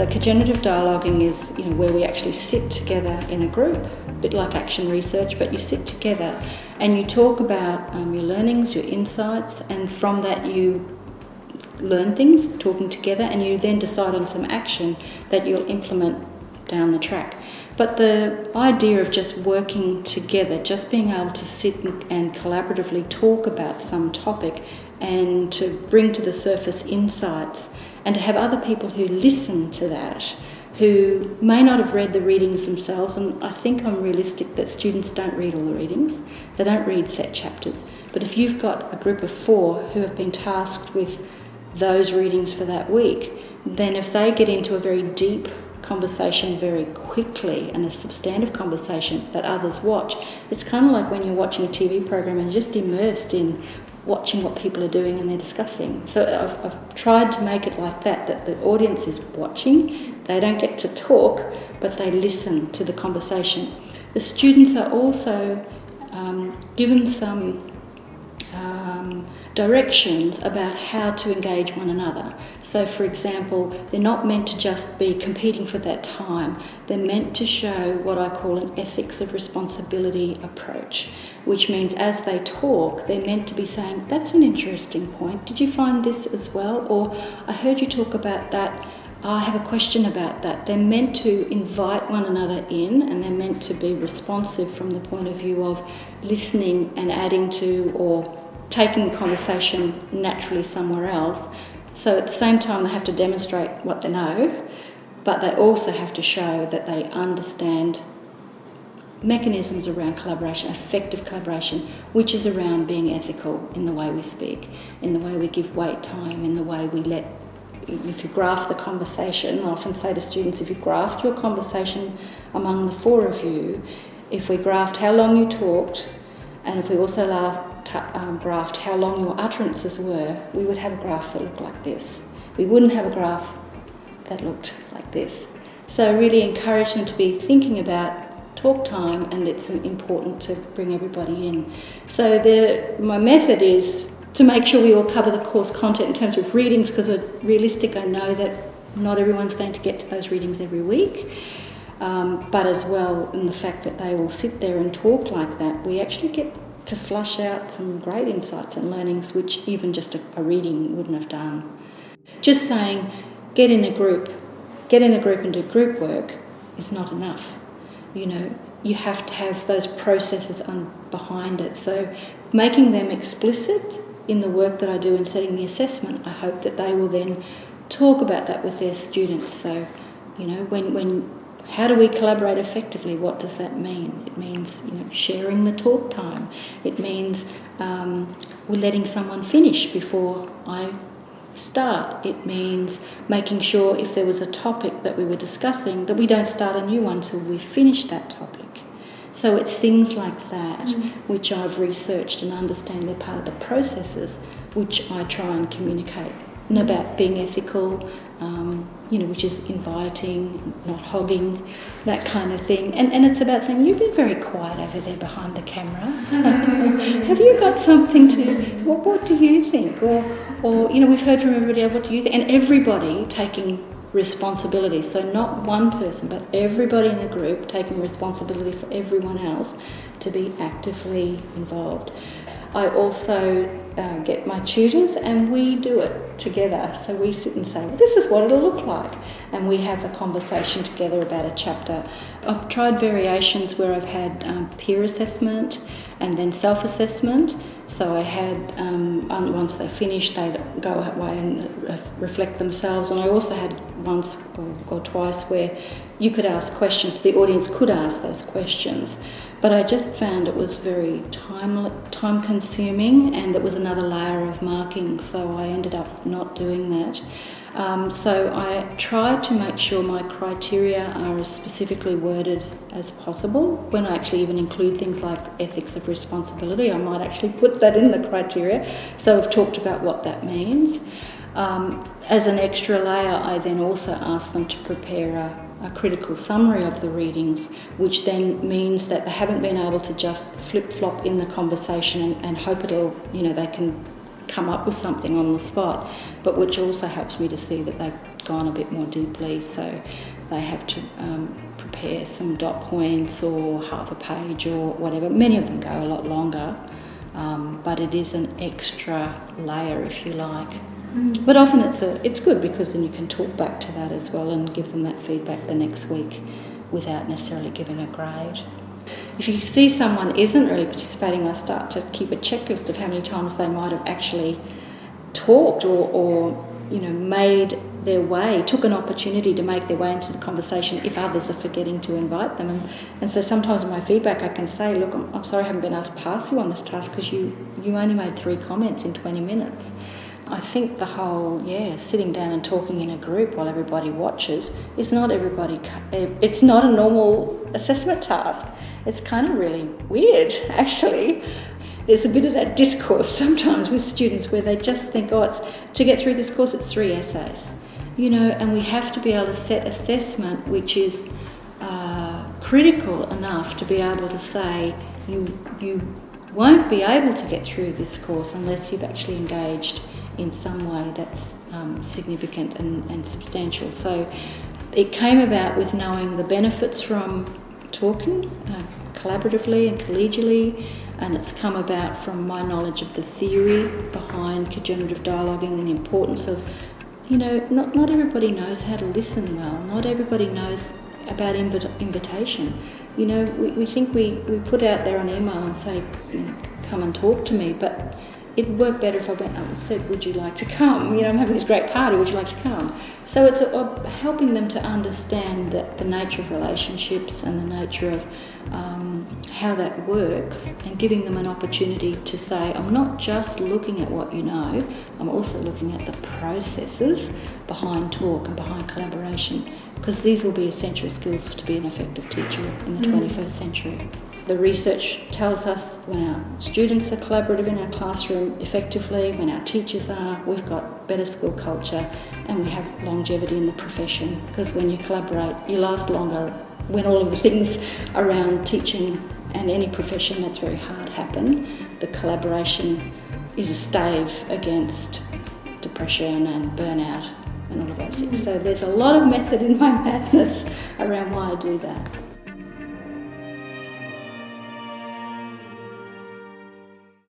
So co-generative dialoguing is, where we actually sit together in a group, a bit like action research, but you sit together and you talk about your learnings, your insights, and from that you learn things, talking together, and you then decide on some action that you'll implement down the track. But the idea of just working together, just being able to sit and collaboratively talk about some topic and to bring to the surface insights, and to have other people who listen to that, who may not have read the readings themselves, and I think I'm realistic that students don't read all the readings, they don't read set chapters, but if you've got a group of 4 who have been tasked with those readings for that week, then if they get into a very deep conversation very quickly and a substantive conversation that others watch, it's kind of like when you're watching a TV program and you're just immersed in watching what people are doing and they're discussing. So I've tried to make it like that the audience is watching, they don't get to talk, but they listen to the conversation. The students are also given some directions about how to engage one another. So for example, they're not meant to just be competing for that time, they're meant to show what I call an ethics of responsibility approach, which means as they talk, they're meant to be saying, that's an interesting point, did you find this as well? Or I heard you talk about that, I have a question about that. They're meant to invite one another in, and they're meant to be responsive from the point of view of listening and adding to or taking the conversation naturally somewhere else. So at the same time they have to demonstrate what they know, but they also have to show that they understand mechanisms around collaboration, effective collaboration, which is around being ethical in the way we speak, in the way we give wait time, in the way we let, if you graph the conversation, I often say to students, if you graphed your conversation among the 4 of you, if we graphed how long you talked, and if we also graphed how long your utterances were, we would have a graph that looked like this. We wouldn't have a graph that looked like this. So really encourage them to be thinking about talk time, and it's important to bring everybody in. So my method is to make sure we all cover the course content in terms of readings, because we're realistic. I know that not everyone's going to get to those readings every week. But as well, in the fact that they will sit there and talk like that, we actually get to flush out some great insights and learnings which even just a reading wouldn't have done. Just saying, get in a group and do group work is not enough. You have to have those processes behind it. So making them explicit in the work that I do in setting the assessment, I hope that they will then talk about that with their students. So, how do we collaborate effectively? What does that mean? It means, sharing the talk time. It means we're letting someone finish before I start. It means making sure if there was a topic that we were discussing that we don't start a new one till we finish that topic. So it's things like that which I've researched and understand they're part of the processes which I try and communicate. And about being ethical, which is inviting, not hogging, that kind of thing. And it's about saying, you've been very quiet over there behind the camera. Have you got something what do you think? Or we've heard from everybody else, what do you think? And everybody taking responsibility. So not one person, but everybody in the group taking responsibility for everyone else to be actively involved. I also get my tutors and we do it together. So we sit and say, well, this is what it'll look like. And we have a conversation together about a chapter. I've tried variations where I've had peer assessment and then self-assessment. So I had, once they finished, they'd go away and reflect themselves. And I also had once or twice where you could ask questions, the audience could ask those questions. But I just found it was very time-consuming, and it was another layer of marking, so I ended up not doing that. So I tried to make sure my criteria are as specifically worded as possible. When I actually even include things like ethics of responsibility, I might actually put that in the criteria. So I've talked about what that means. As an extra layer, I then also ask them to prepare a critical summary of the readings, which then means that they haven't been able to just flip-flop in the conversation and hope it'll, they can come up with something on the spot, but which also helps me to see that they've gone a bit more deeply, so they have to prepare some dot points or half a page or whatever. Many of them go a lot longer, but it is an extra layer, if you like. But often it's good, because then you can talk back to that as well and give them that feedback the next week without necessarily giving a grade. If you see someone isn't really participating, I start to keep a checklist of how many times they might have actually talked or made their way, took an opportunity to make their way into the conversation if others are forgetting to invite them. And so sometimes in my feedback I can say, look, I'm sorry I haven't been able to pass you on this task because you only made 3 comments in 20 minutes. I think the whole, sitting down and talking in a group while everybody watches is not it's not a normal assessment task. It's kind of really weird, actually. There's a bit of that discourse sometimes with students where they just think, to get through this course, it's 3 essays. And we have to be able to set assessment which is critical enough to be able to say, you won't be able to get through this course unless you've actually engaged in some way that's significant and substantial. So it came about with knowing the benefits from talking collaboratively and collegially, and it's come about from my knowledge of the theory behind co-generative dialoguing and the importance of, not everybody knows how to listen well, not everybody knows about invitation. We think we put out there on email and say, come and talk to me, but it'd work better if I went up and said, would you like to come? I'm having this great party, would you like to come? So it's helping them to understand the nature of relationships and the nature of how that works, and giving them an opportunity to say, I'm not just looking at what you know, I'm also looking at the processes behind talk and behind collaboration, because these will be essential skills to be an effective teacher in the 21st century. The research tells us when our students are collaborative in our classroom effectively, when our teachers are, we've got better school culture and we have longevity in the profession, because when you collaborate, you last longer. When all of the things around teaching and any profession that's very hard happen, the collaboration is a stave against depression and burnout and all of those things. So there's a lot of method in my madness around why I do that.